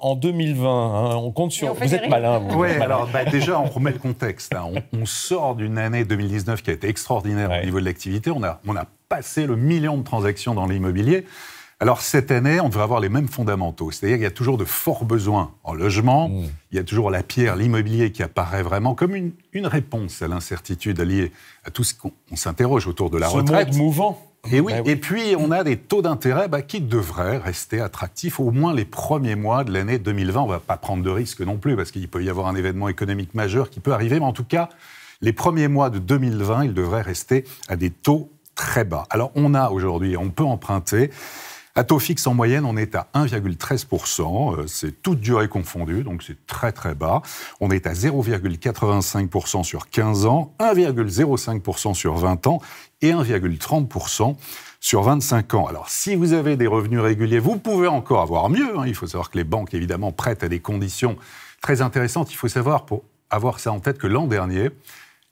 En 2020, hein, on compte sur... Vous êtes malin, vous. Oui, alors déjà, on remet le contexte. Hein. On sort d'une année 2019 qui a été extraordinaire au niveau de l'activité. On a passé le million de transactions dans l'immobilier. Alors cette année, on devrait avoir les mêmes fondamentaux. C'est-à-dire qu'il y a toujours de forts besoins en logement. Il y a toujours la pierre, l'immobilier qui apparaît vraiment comme une réponse à l'incertitude liée à tout ce qu'on s'interroge autour de la retraite. Ce monde mouvant. Et oui, et puis on a des taux d'intérêt qui devraient rester attractifs au moins les premiers mois de l'année 2020. On ne va pas prendre de risques non plus parce qu'il peut y avoir un événement économique majeur qui peut arriver. Mais en tout cas, les premiers mois de 2020, ils devraient rester à des taux très bas. Alors on a aujourd'hui, on peut emprunter. À taux fixe, en moyenne, on est à 1,13%. C'est toute durée confondue, donc c'est très très bas. On est à 0,85% sur 15 ans, 1,05% sur 20 ans et 1,30% sur 25 ans. Alors, si vous avez des revenus réguliers, vous pouvez encore avoir mieux. Hein. Il faut savoir que les banques, évidemment, prêtent à des conditions très intéressantes. Il faut savoir, pour avoir ça en tête, que l'an dernier,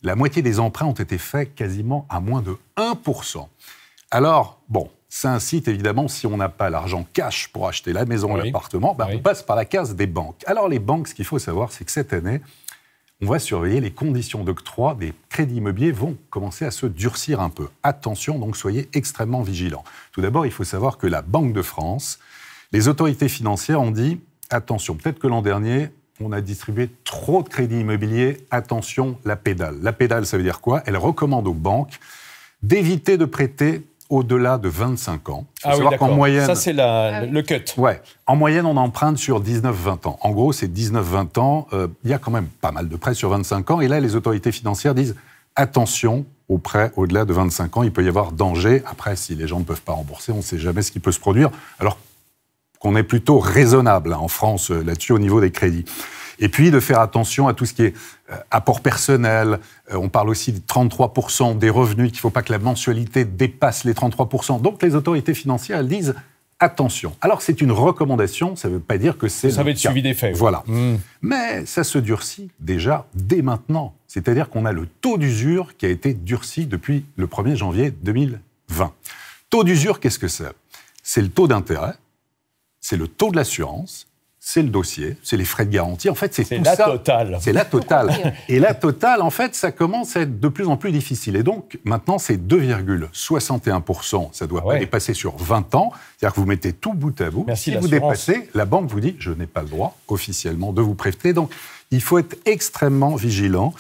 la moitié des emprunts ont été faits quasiment à moins de 1%. Alors, bon... Ça incite évidemment, si on n'a pas l'argent cash pour acheter la maison ou l'appartement, on passe par la case des banques. Alors les banques, ce qu'il faut savoir, c'est que cette année, on va surveiller les conditions d'octroi des crédits immobiliers vont commencer à se durcir un peu. Attention, donc soyez extrêmement vigilants. Tout d'abord, il faut savoir que la Banque de France, les autorités financières ont dit, attention, peut-être que l'an dernier, on a distribué trop de crédits immobiliers, attention, la pédale. La pédale, ça veut dire quoi? Elle recommande aux banques d'éviter de prêter au-delà de 25 ans. Ah oui, d'accord. Moyenne, ça, c'est le cut. Ouais. En moyenne, on emprunte sur 19-20 ans. En gros, c'est 19-20 ans. Il y a quand même pas mal de prêts sur 25 ans. Et là, les autorités financières disent attention aux prêts au-delà de 25 ans. Il peut y avoir danger. Après, si les gens ne peuvent pas rembourser, on ne sait jamais ce qui peut se produire. Alors qu'on est plutôt raisonnable en France là-dessus au niveau des crédits. Et puis de faire attention à tout ce qui est apport personnel. On parle aussi de 33% des revenus, qu'il ne faut pas que la mensualité dépasse les 33%. Donc les autorités financières, elles disent attention. Alors c'est une recommandation, ça ne veut pas dire que c'est... Ça va être suivi des faits. Voilà. Mais ça se durcit déjà dès maintenant. C'est-à-dire qu'on a le taux d'usure qui a été durci depuis le 1er janvier 2020. Taux d'usure, qu'est-ce que c'est? C'est le taux d'intérêt, c'est le taux de l'assurance, c'est le dossier, c'est les frais de garantie. En fait, c'est tout ça. C'est la totale. Et la totale, en fait, ça commence à être de plus en plus difficile. Et donc, maintenant, c'est 2,61%. Ça ne doit pas dépasser sur 20 ans. C'est-à-dire que vous mettez tout bout à bout. Merci, si vous dépassez, la banque vous dit « je n'ai pas le droit officiellement de vous prêter ». Donc, il faut être extrêmement vigilant.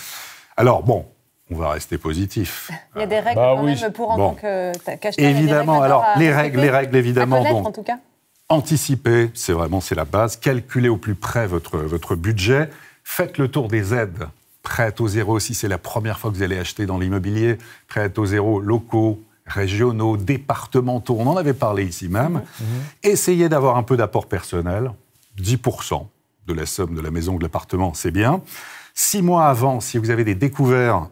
Alors, bon, on va rester positif. Il y a des règles quand même pour en tant qu'acheteur. Évidemment, alors, les règles, évidemment. À connaître, en tout cas. Anticiper, c'est la base. Calculez au plus près votre budget. Faites le tour des aides. Prêts à taux zéro, si c'est la première fois que vous allez acheter dans l'immobilier. Prêts à taux zéro locaux, régionaux, départementaux. On en avait parlé ici même. Essayez d'avoir un peu d'apport personnel. 10% de la somme de la maison ou de l'appartement, c'est bien. 6 mois avant, si vous avez des découverts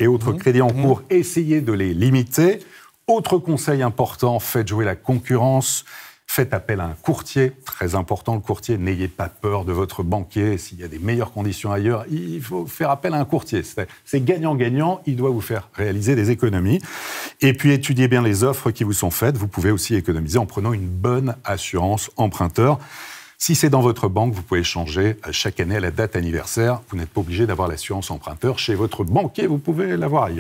et autres crédits en cours, essayez de les limiter. Autre conseil important, faites jouer la concurrence. Faites appel à un courtier, très important le courtier, n'ayez pas peur de votre banquier, s'il y a des meilleures conditions ailleurs, il faut faire appel à un courtier. C'est gagnant-gagnant, il doit vous faire réaliser des économies. Et puis étudiez bien les offres qui vous sont faites, vous pouvez aussi économiser en prenant une bonne assurance emprunteur. Si c'est dans votre banque, vous pouvez changer chaque année à la date anniversaire, vous n'êtes pas obligé d'avoir l'assurance emprunteur chez votre banquier, vous pouvez l'avoir ailleurs.